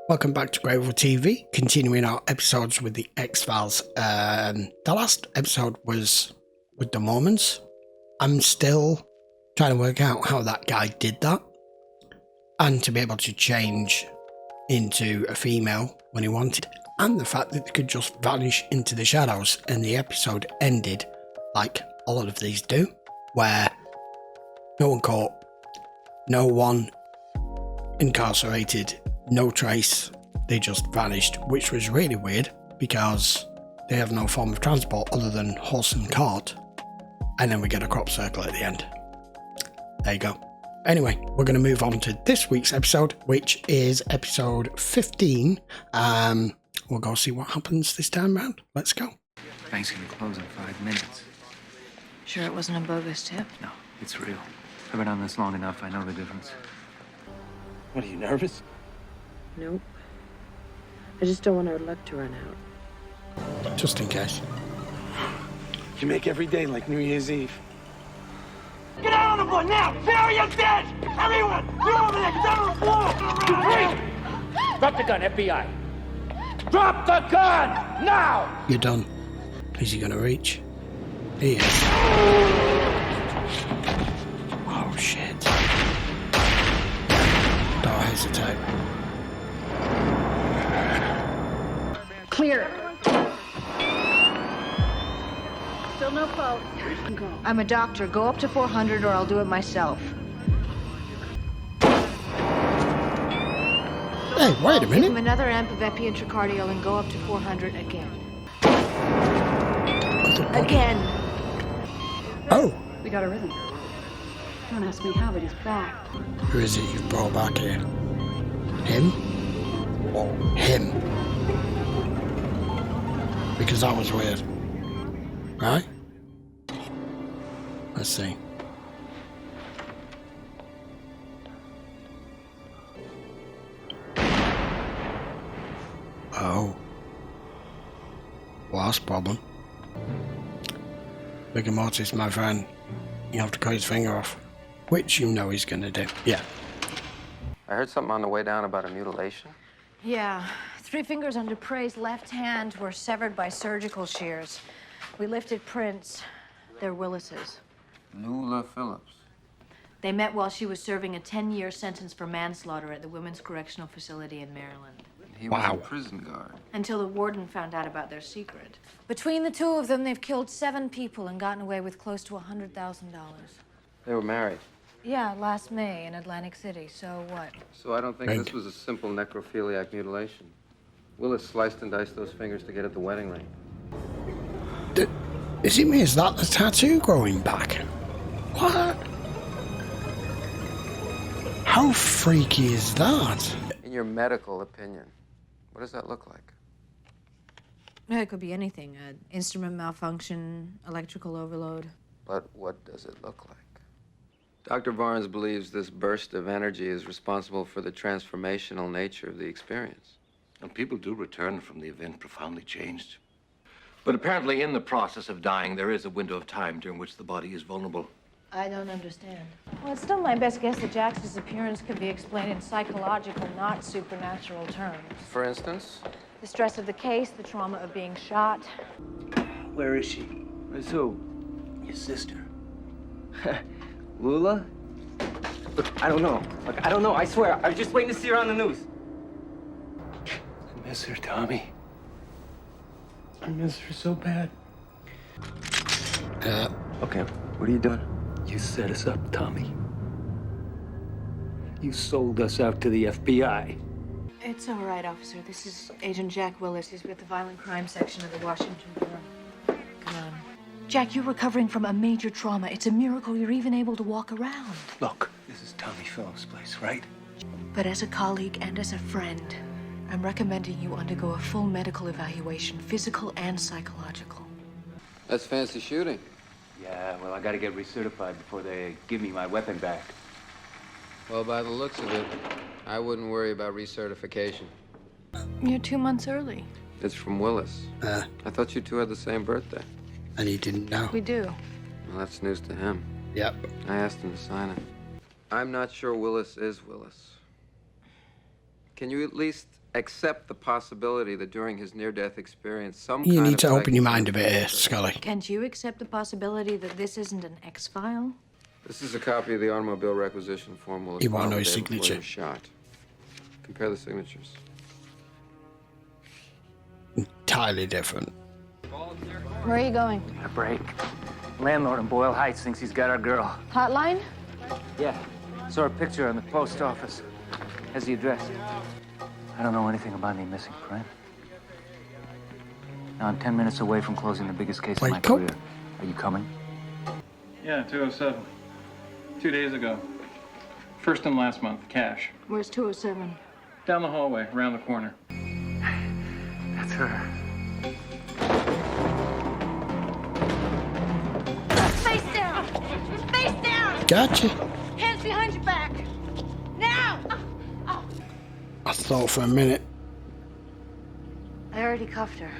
Welcome back to GreyWolf TV, continuing our episodes with the X-Files. The last episode was with the Mormons. I'm still trying to work out how that guy did that. And to be able to change into a female when he wanted. And the fact that they could just vanish into the shadows. And the episode ended like a lot of these do. Where no one caught, no one incarcerated, no trace, they just vanished, which was really weird because they have no form of transport other than horse and cart, and then we get a crop circle at the end. There you go. Anyway, we're going to move on to this week's episode, which is episode 15. We'll go see what happens this time round. Let's go. Bank's gonna close in 5 minutes. Sure it wasn't a bogus tip? No, it's real. I've been on this long enough, I know the difference. What, are you nervous? Nope. I just don't want our luck to run out. Just in case. You make every day like New Year's Eve. Get out of the board now! Bury your dead! Everyone! Get over there! Get down on the floor! Drop the gun, FBI. Drop the gun! Now! You're done. Is he going to reach? He is. Oh, shit. Don't hesitate. Clear. Still no phone. I'm a doctor. Go up to 400 or I'll do it myself. Hey, wait a Give him minute. another amp of epi intracardial and go up to 400 again. Again. Oh, We got a rhythm. Don't ask me how, but he's back. who is it you've brought back here? Him? Or him? Because that was weird. Right? Let's see. Oh. Well, that's a problem. Rigor mortis, my friend. You have to cut his finger off. Which you know he's gonna do. Yeah. I heard something on the way down about a mutilation. Yeah. 3 fingers on Dupre's left hand were severed by surgical shears. We lifted prints. They're Willis's. Lula Phillips. They met while she was serving a 10-year sentence for manslaughter at the Women's Correctional Facility in Maryland. He was Wow. a prison guard. Until the warden found out about their secret. Between the two of them, they've killed 7 people and gotten away with close to $100,000. They were married. Yeah, last May in Atlantic City. So what? So I don't think Right. this was a simple necrophiliac mutilation. Willis sliced and diced those fingers to get at the wedding ring. Is it me? Is that the tattoo growing back? What? How freaky is that? In your medical opinion, what does that look like? It could be anything. Instrument malfunction, electrical overload. But what does it look like? Dr. Barnes believes this burst of energy is responsible for the transformational nature of the experience. And people do return from the event profoundly changed. But apparently in the process of dying, there is a window of time during which the body is vulnerable. I don't understand. Well, it's still my best guess that Jack's disappearance could be explained in psychological, not supernatural terms. For instance, The stress of the case, the trauma of being shot. Where is she? Where's who? Your sister. Lula? Look, I don't know. Look, I don't know, I swear. I was just waiting to see her on the news. I miss her, Tommy. I miss her so bad. Okay, what are you doing? You set us up, Tommy. You sold us out to the FBI. It's all right, officer. This is Agent Jack Willis. He's with the Violent Crime Section of the Washington Bureau. Come on. Jack, you're recovering from a major trauma. It's a miracle you're even able to walk around. Look, this is Tommy Phillips' place, right? But as a colleague and as a friend, I'm recommending you undergo a full medical evaluation, physical and psychological. that's fancy shooting. Yeah, well, I gotta get recertified before they give me my weapon back. Well, by the looks of it, I wouldn't worry about recertification. You're 2 months early. It's from Willis. I thought you two had the same birthday. And he didn't know. We do. Well, that's news to him. Yep. I asked him to sign it. I'm not sure Willis is Willis. Can you at least accept the possibility that during his near-death experience, some You kind need of to open your mind a psychic- bit here, Scully. Can't you accept the possibility that this isn't an X-file? This is a copy of the automobile requisition form. Will You won't know his filed the day before signature. he was shot. Compare the signatures. Entirely different. Where are you going? A break. Landlord in Boyle Heights thinks he's got our girl. Hotline? Yeah. Saw her picture in the post office. Has the address. I don't know anything about any missing friend. Now I'm 10 minutes away from closing the biggest case of my Wake up. career. Are you coming? Yeah, 207. 2 days ago. First and last month, cash. Where's 207? Down the hallway, around the corner. That's her. Face down! Face down! Gotcha. Hands behind your back! Now! I thought for a minute. I already cuffed her.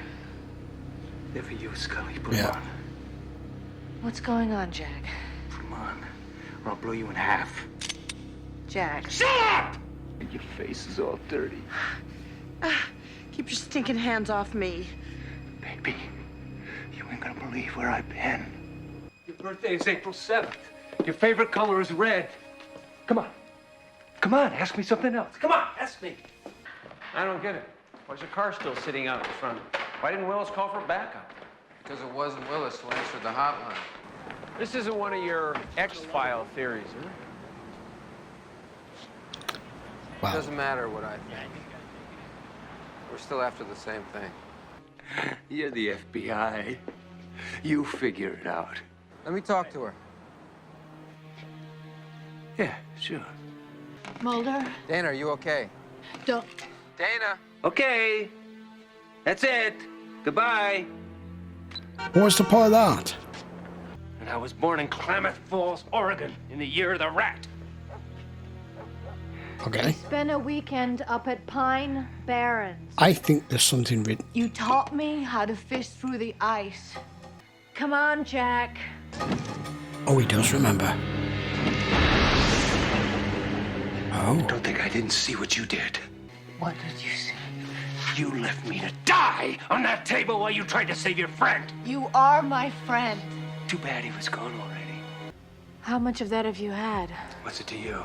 They're for you, Scully. Put Yeah. them on. What's going on, Jack? Put them on, or I'll blow you in half. Jack. Shut up! Your face is all dirty. Keep your stinking hands off me. Baby, you ain't gonna believe where I've been. Your birthday is April 7th. Your favorite color is red. Come on. Come on, ask me something else. Come on, ask me. I don't get it. Why's your car still sitting out in front? Why didn't Willis call for backup? Because it wasn't Willis who answered the hotline. This isn't one of your X-file theories, huh? It Wow. doesn't matter what I think. We're still after the same thing. You're the FBI. You figure it out. Let me talk to her. Yeah, sure. Mulder? Dana, are you okay? Don't. Dana! Okay. That's it. Goodbye. What's the point of that? And I was born in Klamath Falls, Oregon, in the year of the rat. Okay. Spent a weekend up at Pine Barrens. I think there's something written. You taught me how to fish through the ice. Come on, Jack. Oh, he does remember. Oh. Don't think I didn't see what you did. What did you see? You left me to die on that table while you tried to save your friend. You are my friend. Too bad he was gone already. How much of that have you had? What's it to you?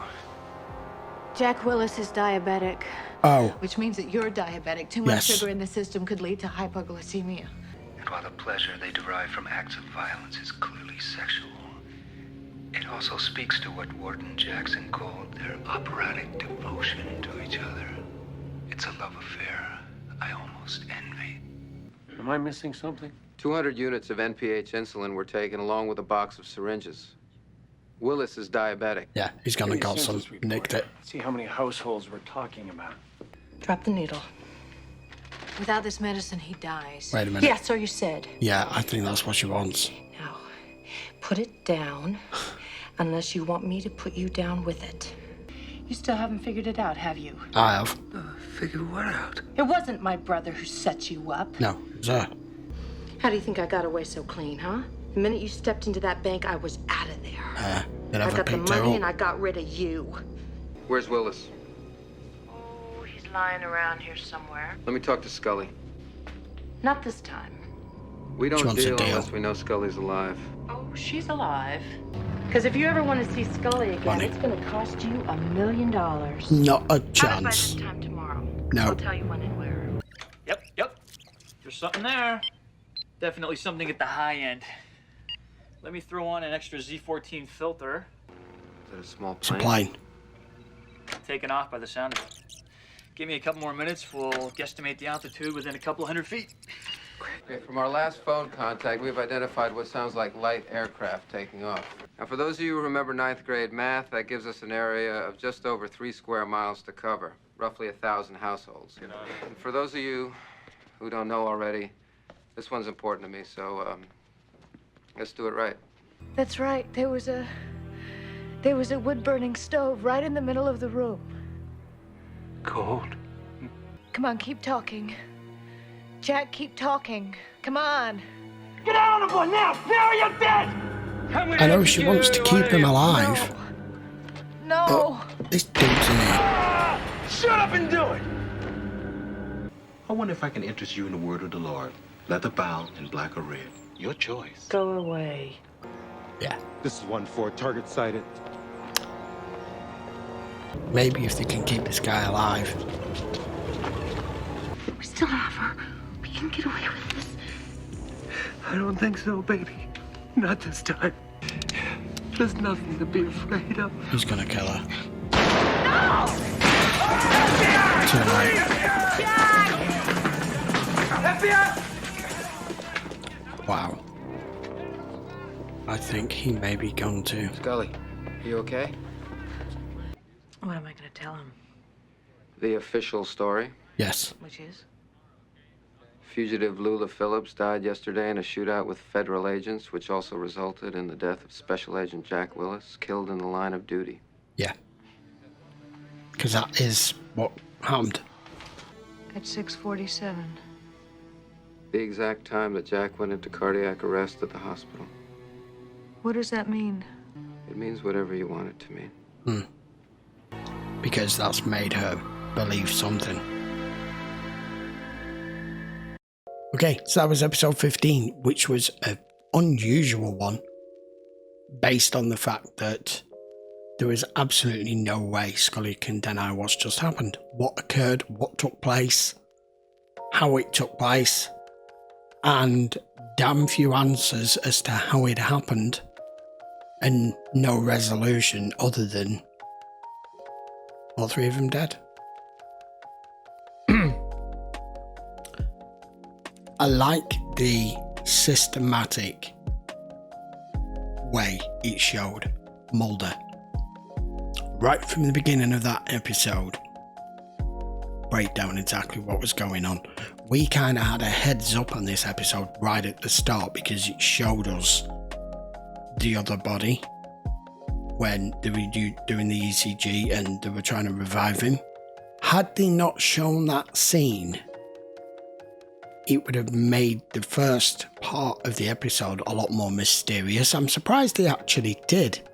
Jack Willis is diabetic. Oh. Which means that you're diabetic. Too much Yes. sugar in the system could lead to hypoglycemia. And while the pleasure they derive from acts of violence is clearly sexual, it also speaks to what Warden Jackson called their operatic devotion to each other. It's a love affair I almost envy. Am I missing something? 200 units of NPH insulin were taken along with a box of syringes. Willis is diabetic. Yeah, he's gone and got some. Nicked it. See how many households we're talking about. Drop the needle. Without this medicine, he dies. Wait a minute. Yeah, so you said. Yeah, I think that's what she wants. Now, put it down, unless you want me to put you down with it. You still haven't figured it out, have you? I have. Figure what out? It wasn't my brother who set you up. No, it's her. How do you think I got away so clean, huh? The minute you stepped into that bank, I was out of there. They I never got the picked her money and up. I got rid of you. Where's Willis? Oh, he's lying around here somewhere. Let me talk to Scully. Not this time. We She don't wants a deal deal. unless we know Scully's alive. Oh, she's alive. Because if you ever want to see Scully again, Money. it's going to cost you $1 million. Not a Have it by chance. this time tomorrow. No. I'll tell you when and where. Yep. There's something there. Definitely something at the high end. Let me throw on an extra Z14 filter. Is that a small It's a plane? plane. Taken off by the sound of it. Give me a couple more minutes. We'll guesstimate the altitude within a couple hundred feet. Okay, from our last phone contact, we've identified what sounds like light aircraft taking off. Now, for those of you who remember 9th grade math, that gives us an area of just over 3 square miles to cover, roughly 1,000 households. And for those of you who don't know already, this one's important to me, so let's do it right. That's right. There was a wood-burning stove right in the middle of the room. Cold? Come on, keep talking. Jack, keep talking. Come on. Get out on the board now! Now you're dead! I know she wants to keep him alive. No. But this dude's in here. Shut up and do it! I wonder if I can interest you in the word of the Lord. Leather bound in black or red. Your choice. Go away. Yeah. This is 1-4, target sighted. Maybe if they can keep this guy alive. We still have her. We can get away with this. I don't think so, baby. Not this time. There's nothing to be afraid of. Who's gonna kill her? No! Tonight. FBI! Wow. I think he may be gone too. Scully, are you okay? What am I going to tell him? The official story. Yes. Which is? Fugitive Lula Phillips died yesterday in a shootout with federal agents, which also resulted in the death of Special Agent Jack Willis, killed in the line of duty. Yeah. Because that is what happened. At 6:47. The exact time that Jack went into cardiac arrest at the hospital. What does that mean? It means whatever you want it to mean. Because that's made her believe something. Okay, so that was episode 15, which was an unusual one, based on the fact that there is absolutely no way Scully can deny what's just happened. What occurred, what took place, how it took place, and damn few answers as to how it happened, and no resolution other than all three of them dead. I like the systematic way it showed Mulder. Right from the beginning of that episode, break down exactly what was going on. We kind of had a heads up on this episode right at the start because it showed us the other body when they were doing the ECG and they were trying to revive him. Had they not shown that scene, it would have made the first part of the episode a lot more mysterious. I'm surprised they actually did.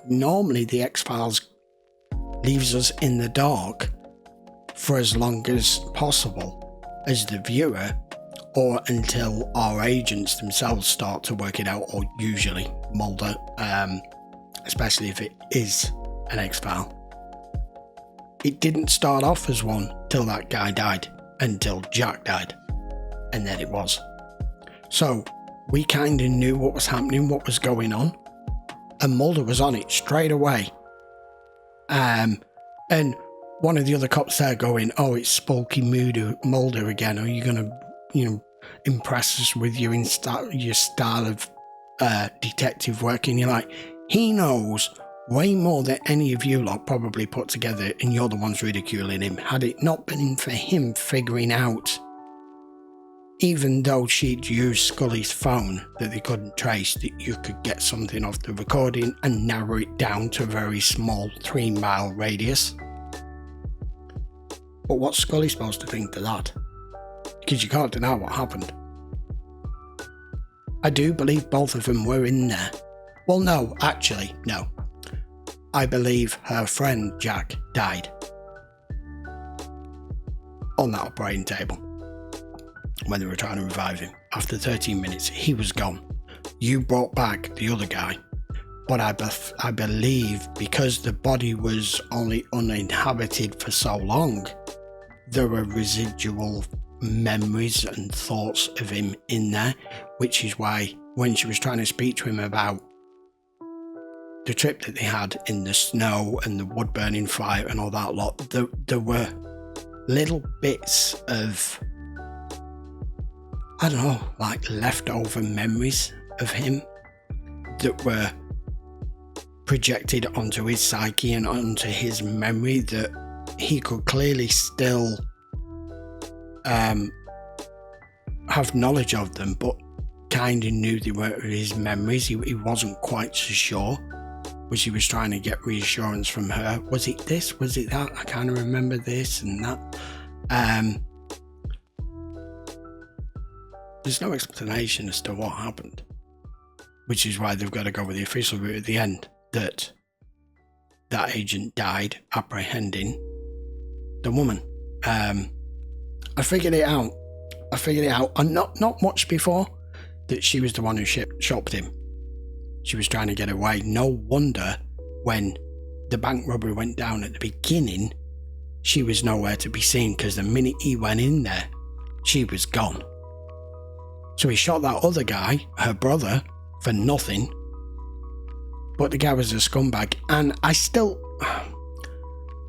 Normally the X-Files leaves us in the dark for as long as possible as the viewer, or until our agents themselves start to work it out, or usually Mulder, especially if it is an X-File. It didn't start off as one till that guy died, until Jack died, and then it was. So we kind of knew what was happening, what was going on, and Mulder was on it straight away. And one of the other cops there going, "Oh, it's Spooky Mulder again. Are you gonna, impress us with your style of detective work?" And you're like, he knows way more than any of you lot probably put together, and you're the ones ridiculing him. Had it not been for him figuring out, even though she'd used Scully's phone that they couldn't trace, that you could get something off the recording and narrow it down to a very small 3-mile radius. But what's Scully supposed to think to that? Because you can't deny what happened. I do believe both of them were in there. Well, no, actually, no. I believe her friend Jack died on that operating table when they were trying to revive him. After 13 minutes, he was gone. You brought back the other guy. But I believe because the body was only uninhabited for so long, there were residual memories and thoughts of him in there, which is why when she was trying to speak to him about the trip that they had in the snow and the wood burning fire and all that lot, there were little bits of, I don't know, like leftover memories of him that were projected onto his psyche and onto his memory, that he could clearly still have knowledge of them, but kind of knew they were his memories. He wasn't quite so sure, which he was trying to get reassurance from her. Was it this? Was it that? I kind of remember this and that. There's no explanation as to what happened, which is why they've got to go with the official route at the end, that agent died apprehending the woman. I figured it out. And not much before that she was the one who shopped him. She was trying to get away. No wonder when the bank robbery went down at the beginning, she was nowhere to be seen, because the minute he went in there, she was gone. So he shot that other guy, her brother, for nothing. But the guy was a scumbag. And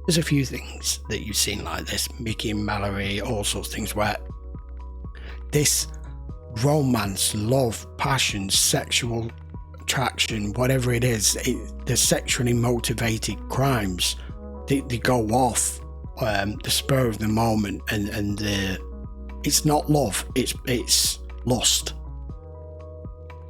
there's a few things that you've seen like this, Mickey and Mallory, all sorts of things, where this romance, love, passion, sexual attraction, whatever it is, the sexually motivated crimes, they go off the spur of the moment, and it's not love, it's lust.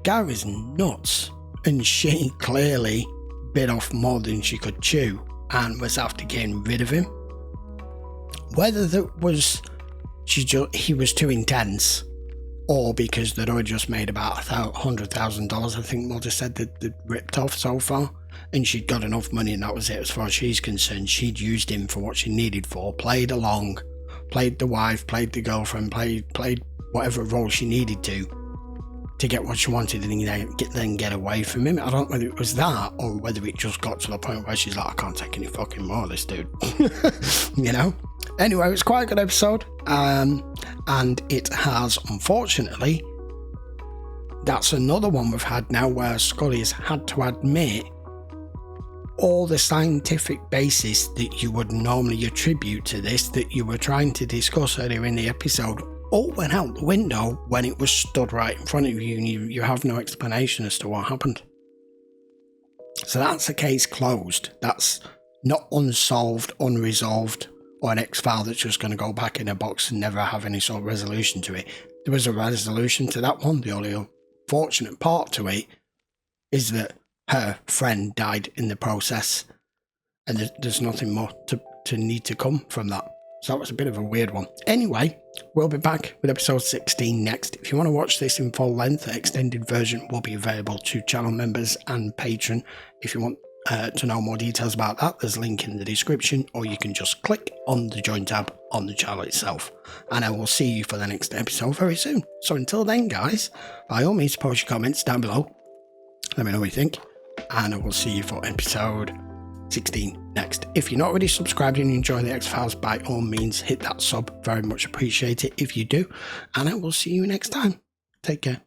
Guy is nuts, and she clearly bit off more than she could chew and was after getting rid of him. Whether that was he was too intense, or because they'd already just made about $100,000, I think Mulder said that they'd ripped off so far, and she'd got enough money and that was it as far as she's concerned. She'd used him for what she needed for, played along, played the wife, played the girlfriend, played whatever role she needed to get what she wanted, and then get away from him. I don't know whether it was that, or whether it just got to the point where she's like, I can't take any fucking more of this dude. You know? Anyway, it was quite a good episode, and it has, unfortunately, that's another one we've had now where Scully has had to admit all the scientific basis that you would normally attribute to this, that you were trying to discuss earlier in the episode, all went out the window when it was stood right in front of you, and you have no explanation as to what happened. So that's a case closed. That's not unsolved, unresolved, or an X-file that's just going to go back in a box and never have any sort of resolution to it. There was a resolution to that one. The only unfortunate part to it is that her friend died in the process, and there's nothing more to need to come from that. So that was a bit of a weird one. Anyway, we'll be back with episode 16 next. If you want to watch this in full length, the extended version will be available to channel members and patron. If you want to know more details about that, there's a link in the description, or you can just click on the join tab on the channel itself. And I will see you for the next episode very soon. So until then, guys, by all means, post your comments down below. Let me know what you think. And I will see you for episode 16 next. If you're not already subscribed and you enjoy the X-Files, by all means, hit that sub. Very much appreciate it if you do. And I will see you next time. Take care.